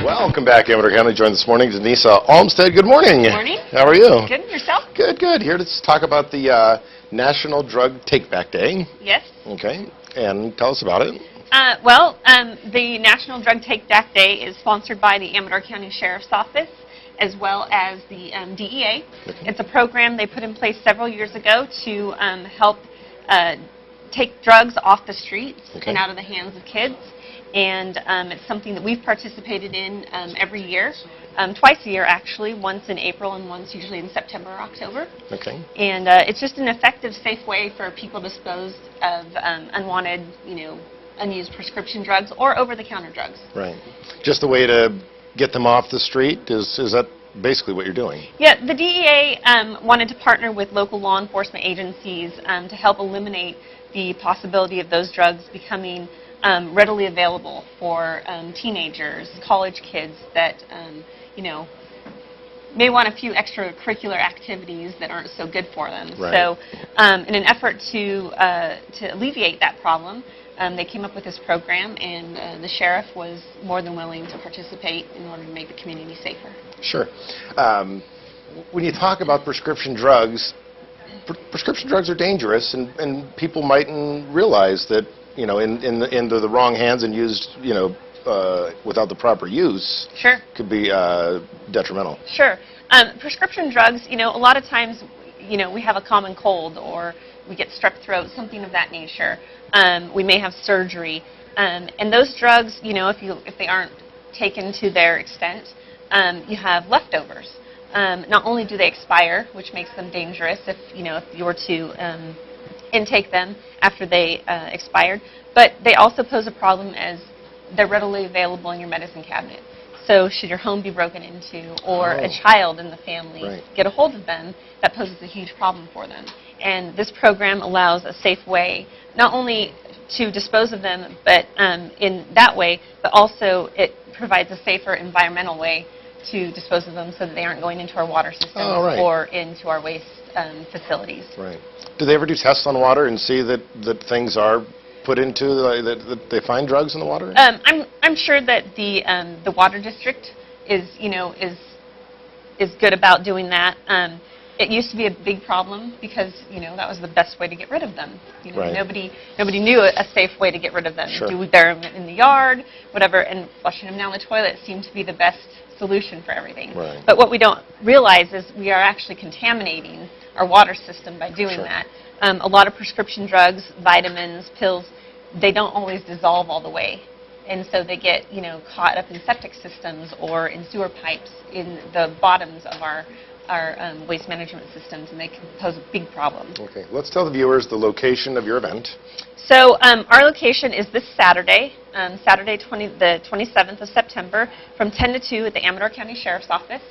Welcome back, Amador County. Joined this morning, Danica Olmstead. Good morning. Good morning. How are you? Good. Yourself? Good, good. Here to talk about the National Drug Take-Back Day. Yes. Okay. And tell us about it. The National Drug Take-Back Day is sponsored by the Amador County Sheriff's Office as well as the DEA. Okay. It's a program they put in place several years ago to help take drugs off the streets and out of the hands of kids. And it's something that we've participated in every year, twice a year actually, once in April and once usually in September or October. Okay. And it's just an effective, safe way for people to dispose of unwanted, unused prescription drugs or over-the-counter drugs. Right. Just a way to get them off the street? Is that basically what you're doing? Yeah, the DEA wanted to partner with local law enforcement agencies to help eliminate the possibility of those drugs becoming readily available for teenagers, college kids that, may want a few extracurricular activities that aren't so good for them. Right. So in an effort to alleviate that problem, they came up with this program, and the sheriff was more than willing to participate in order to make the community safer. Sure. When you talk about prescription drugs are dangerous, and people mightn't realize that, into the wrong hands and used, without the proper use, sure, could be detrimental. Sure. Prescription drugs, a lot of times, we have a common cold or we get strep throat, something of that nature. We may have surgery. And those drugs, if they aren't taken to their extent, you have leftovers. Not only do they expire, which makes them dangerous if you were to intake them after they expired, but they also pose a problem as they're readily available in your medicine cabinet. So should your home be broken into or a child in the family get a hold of them, that poses a huge problem for them. And this program allows a safe way not only to dispose of them but in that way, but also it provides a safer environmental way to dispose of them so that they aren't going into our water systems or into our waste facilities. Right. Do they ever do tests on water and see that things are put into, that they find drugs in the water? I'm sure that the water district is good about doing that. It used to be a big problem because that was the best way to get rid of them. Nobody knew a safe way to get rid of them. Sure. Do we bury them in the yard, whatever, and flushing them down the toilet seemed to be the best solution for everything. Right. But what we don't realize is we are actually contaminating our water system by doing that. A lot of prescription drugs, vitamins, pills, they don't always dissolve all the way. And so they get, caught up in septic systems or in sewer pipes in the bottoms of our waste management systems, and they can pose a big problem. Okay. Let's tell the viewers the location of your event. So our location is this Saturday, the 27th of September, from 10 to 2 at the Amador County Sheriff's Office.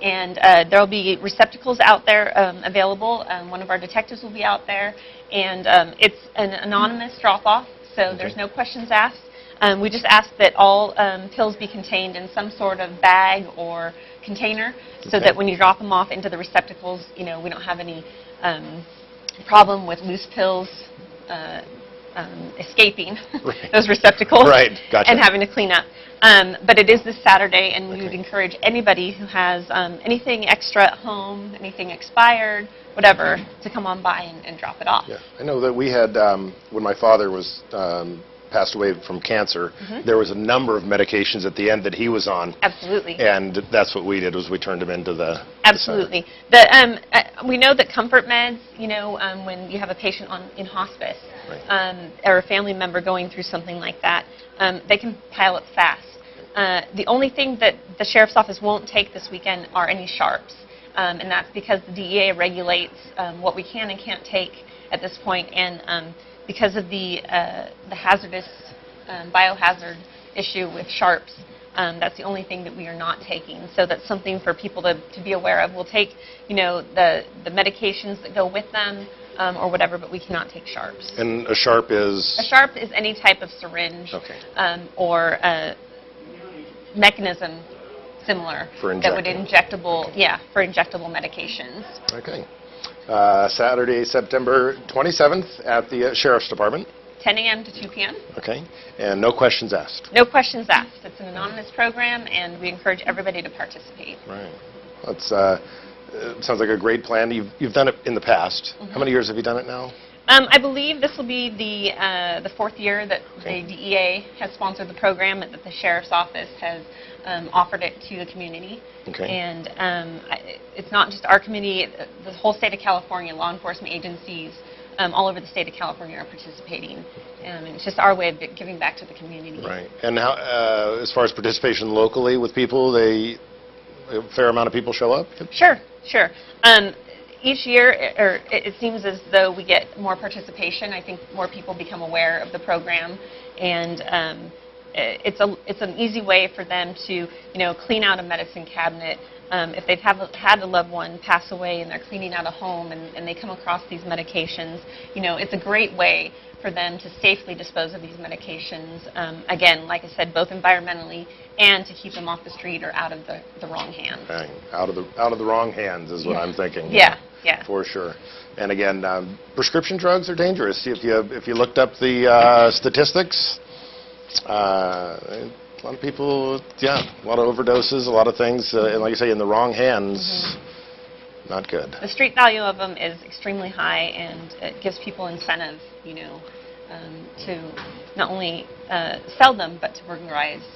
And there will be receptacles out there available. One of our detectives will be out there. And it's an anonymous drop-off, so there's no questions asked. We just ask that all pills be contained in some sort of bag or container so that when you drop them off into the receptacles, we don't have any problem with loose pills escaping those receptacles and having to clean up. But it is this Saturday, and we would encourage anybody who has anything extra at home, anything expired, whatever, to come on by and drop it off. Yeah, I know that we had, when my father was passed away from cancer, there was a number of medications at the end that he was on. Absolutely. And that's what we did, was we turned him into the... Absolutely. We know that comfort meds, when you have a patient in hospice or a family member going through something like that, they can pile up fast. The only thing that the Sheriff's Office won't take this weekend are any sharps. And that's because the DEA regulates what we can and can't take at this point. And because of the hazardous biohazard issue with sharps, that's the only thing that we are not taking. So that's something for people to be aware of. We'll take, the medications that go with them or whatever, but we cannot take sharps. And a sharp is? A sharp is any type of syringe or mechanism similar that would for injectable medications. Okay. Saturday, September 27th at the Sheriff's Department. 10 a.m. to 2 p.m. Okay. And no questions asked. No questions asked. It's an anonymous program, and we encourage everybody to participate. Right. That's sounds like a great plan. You've done it in the past. How many years have you done it now? I believe this will be the fourth year that the DEA has sponsored the program, and that the Sheriff's Office has offered it to the community. Okay. And it's not just our community. The whole state of California, law enforcement agencies all over the state of California are participating. And it's just our way of giving back to the community. Right. And how, as far as participation locally with people, a fair amount of people show up? Sure, sure. Each year, it seems as though we get more participation. I think more people become aware of the program, and it's an easy way for them to, clean out a medicine cabinet. If they've had a loved one pass away and they're cleaning out a home and they come across these medications, it's a great way for them to safely dispose of these medications. Again, like I said, both environmentally and to keep them off the street or out of the wrong hands. Right. Out of the wrong hands is what I'm thinking. Yeah. Yeah. For sure. And again, prescription drugs are dangerous. If you looked up the statistics, a lot of people, a lot of overdoses, a lot of things, and like you say, in the wrong hands, not good. The street value of them is extremely high, and it gives people incentive, to not only sell them, but to burglarize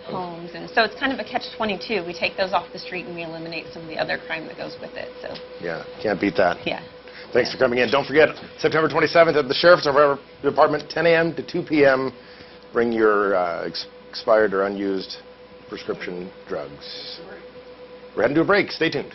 homes. And so it's kind of a catch-22. We take those off the street and we eliminate some of the other crime that goes with it. So yeah, can't beat that. Yeah. Thanks for coming in. Don't forget, September 27th at the Sheriff's Department, 10 a.m. to 2 p.m. Bring your expired or unused prescription drugs. We're heading to a break. Stay tuned.